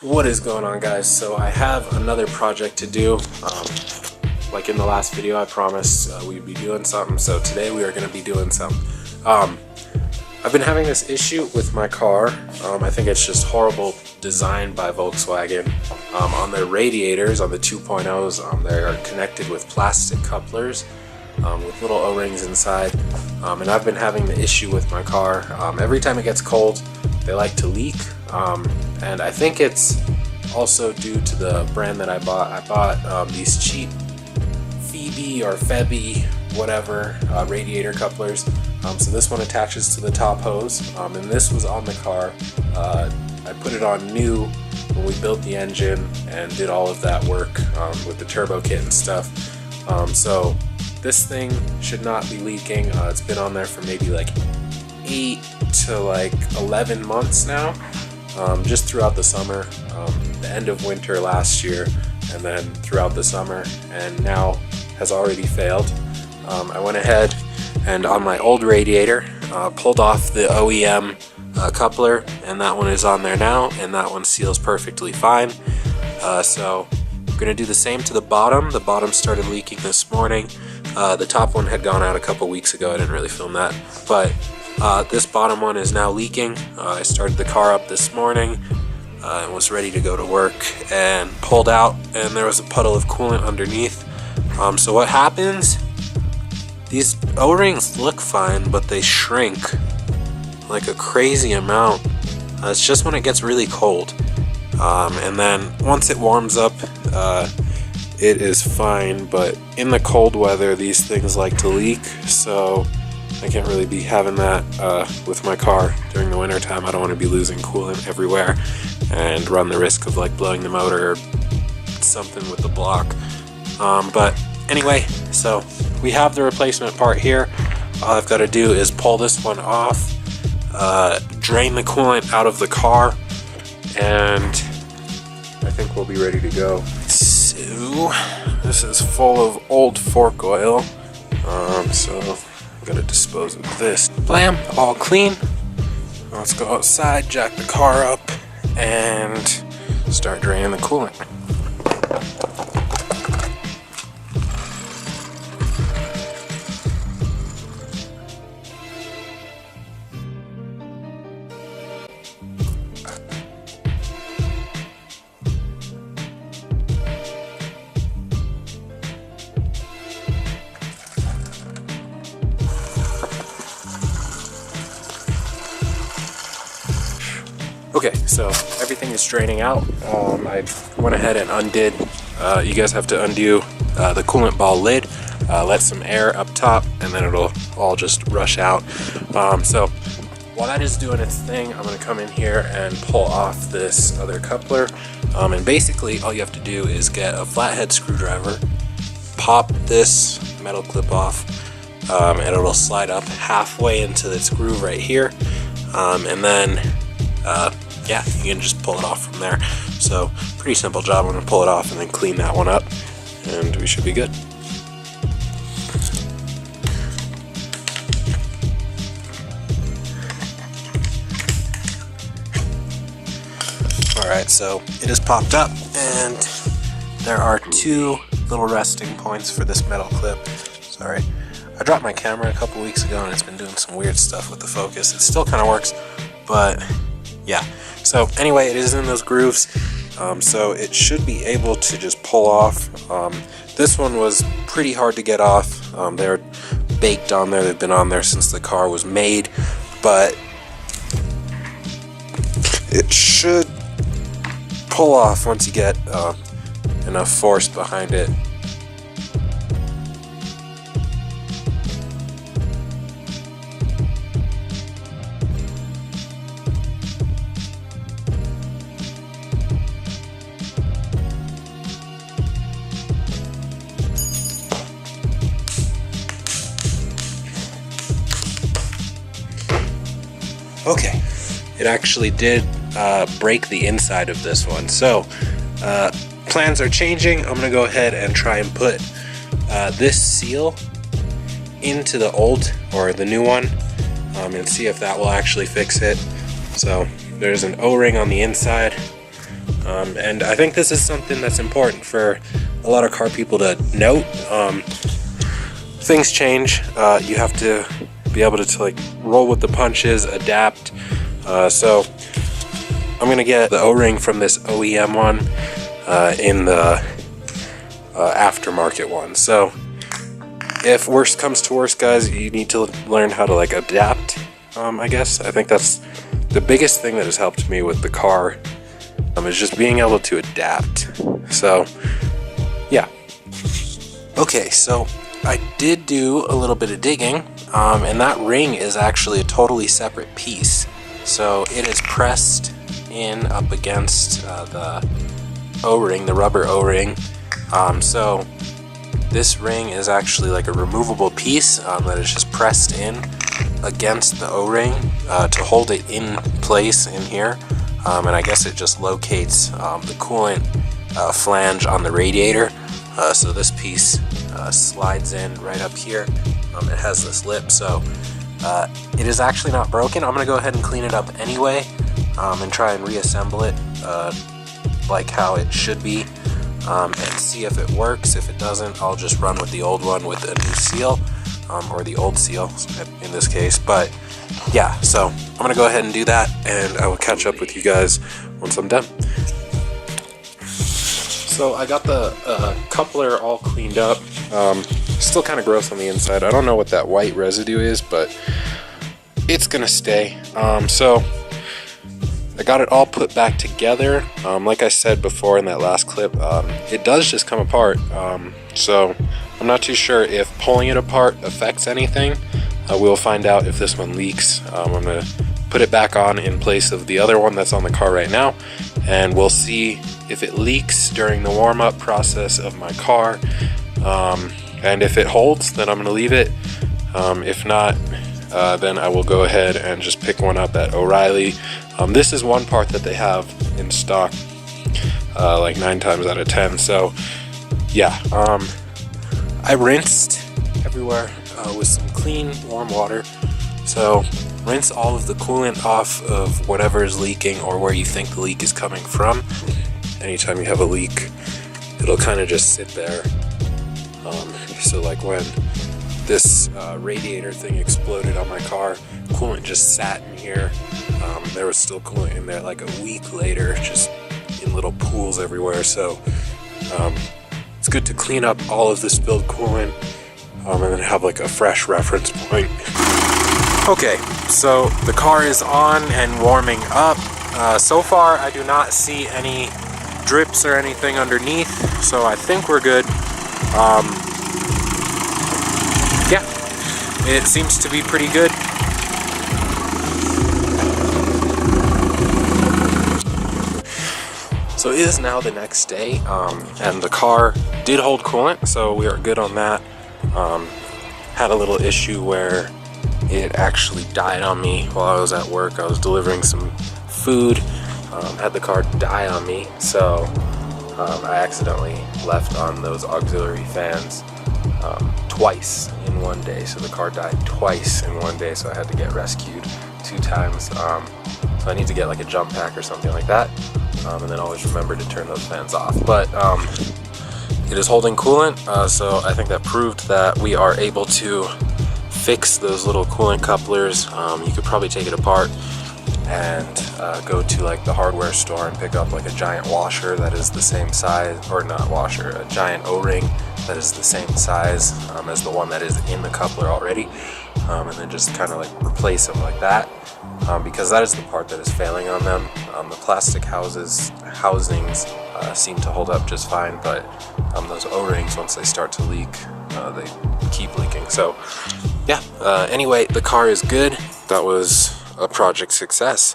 What is going on, guys? So I have another project to do. Like in the last video, I promised we'd be doing something, so today we are going to be doing something. I've been having this issue with my car. I think it's just horrible design by Volkswagen. On their radiators, on the 2.0s, they are connected with plastic couplers with little O-rings inside. And I've been having the issue with my car. Every time it gets cold, they like to leak. And I think it's also due to the brand that I bought. I bought these cheap Phoebe or Febby, whatever, radiator couplers. So this one attaches to the top hose, and this was on the car. I put it on new when we built the engine and did all of that work with the turbo kit and stuff. So this thing should not be leaking. It's been on there for maybe like 8 to like 11 months now, just throughout the summer, the end of winter last year, and then throughout the summer, and now has already failed. I went ahead and on my old radiator pulled off the OEM coupler, and that one is on there now, and that one seals perfectly fine. So I'm going to do the same to the bottom. The bottom started leaking this morning. The top one had gone out a couple weeks ago. I didn't really film that, but this bottom one is now leaking. I started the car up this morning and was ready to go to work, and pulled out, and there was a puddle of coolant underneath. So what happens, these O-rings look fine, but they shrink like a crazy amount. It's just when it gets really cold, and then once it warms up, it is fine, but in the cold weather these things like to leak, so I can't really be having that with my car during the winter time. I don't want to be losing coolant everywhere and run the risk of like blowing the motor or something with the block. But anyway, so we have the replacement part here. All I've got to do is pull this one off, drain the coolant out of the car, and I think we'll be ready to go. So this is full of old fork oil, so I'm gonna dispose of this. Blam, all clean. Let's go outside, jack the car up, and start draining the coolant. Okay, so everything is draining out. I went ahead and undid, you guys have to undo the coolant ball lid, let some air up top, and then it'll all just rush out. So while that is doing its thing, I'm going to come in here and pull off this other coupler. And basically all you have to do is get a flathead screwdriver, pop this metal clip off, and it'll slide up halfway into this groove right here, and then yeah, you can just pull it off from there. So pretty simple job. I'm going to pull it off and then clean that one up, and we should be good. Alright, so it is popped up, and there are two little resting points for this metal clip. Sorry, I dropped my camera a couple weeks ago and it's been doing some weird stuff with the focus. It still kind of works, but yeah. So anyway, it is in those grooves, so it should be able to just pull off. This one was pretty hard to get off. They're baked on there. They've been on there since the car was made, but it should pull off once you get enough force behind it. Okay, it actually did break the inside of this one. So plans are changing. I'm gonna go ahead and try and put this seal into the old or the new one and see if that will actually fix it. So there's an O-ring on the inside. And I think this is something that's important for a lot of car people to note. Things change. You have to be able to like roll with the punches, adapt. So I'm gonna get the O-ring from this OEM one in the aftermarket one. So if worst comes to worst, guys, you need to learn how to like adapt. I guess I think that's the biggest thing that has helped me with the car, is just being able to adapt. So yeah. Okay, so I did do a little bit of digging, and that ring is actually a totally separate piece. So it is pressed in up against the O-ring, the rubber O-ring. So this ring is actually like a removable piece that is just pressed in against the O-ring to hold it in place in here. And I guess it just locates the coolant flange on the radiator. So this piece slides in right up here. It has this lip, so it is actually not broken. I'm gonna go ahead and clean it up anyway, and try and reassemble it like how it should be, and see if it works. If it doesn't, I'll just run with the old one with a new seal, or the old seal in this case. But yeah, so I'm gonna go ahead and do that, and I will catch up with you guys once I'm done. So I got the coupler all cleaned up. Still kind of gross on the inside. I don't know what that white residue is, but it's gonna stay. So I got it all put back together. Like I said before in that last clip, it does just come apart. So I'm not too sure if pulling it apart affects anything. We'll find out if this one leaks. I'm gonna put it back on in place of the other one that's on the car right now, and we'll see if it leaks during the warm-up process of my car. And if it holds, then I'm gonna leave it. If not, then I will go ahead and just pick one up at O'Reilly. This is one part that they have in stock, like 9 times out of 10. So yeah, I rinsed everywhere with some clean warm water. So rinse all of the coolant off of whatever is leaking or where you think the leak is coming from. Anytime you have a leak, it'll kind of just sit there. So like when this radiator thing exploded on my car, coolant just sat in here. There was still coolant in there like a week later, just in little pools everywhere. So it's good to clean up all of the spilled coolant, and then have like a fresh reference point. Okay, so the car is on and warming up. So far I do not see any drips or anything underneath, so I think we're good. Yeah, it seems to be pretty good. So it is now the next day, and the car did hold coolant, so we are good on that. Had a little issue where it actually died on me while I was at work. I was delivering some food, had the car die on me, so I accidentally left on those auxiliary fans twice in one day. So the car died twice in one day, so I had to get rescued 2 times. So I need to get like a jump pack or something like that, and then always remember to turn those fans off. But it is holding coolant, so I think that proved that we are able to fix those little coolant couplers. You could probably take it apart and go to like the hardware store and pick up like a giant washer that is the same size, or not washer, a giant O-ring that is the same size as the one that is in the coupler already, and then just kind of like replace them like that, because that is the part that is failing on them. The plastic housings seem to hold up just fine, but those O-rings, once they start to leak, they keep leaking. So yeah, anyway, the car is good. That was a project success.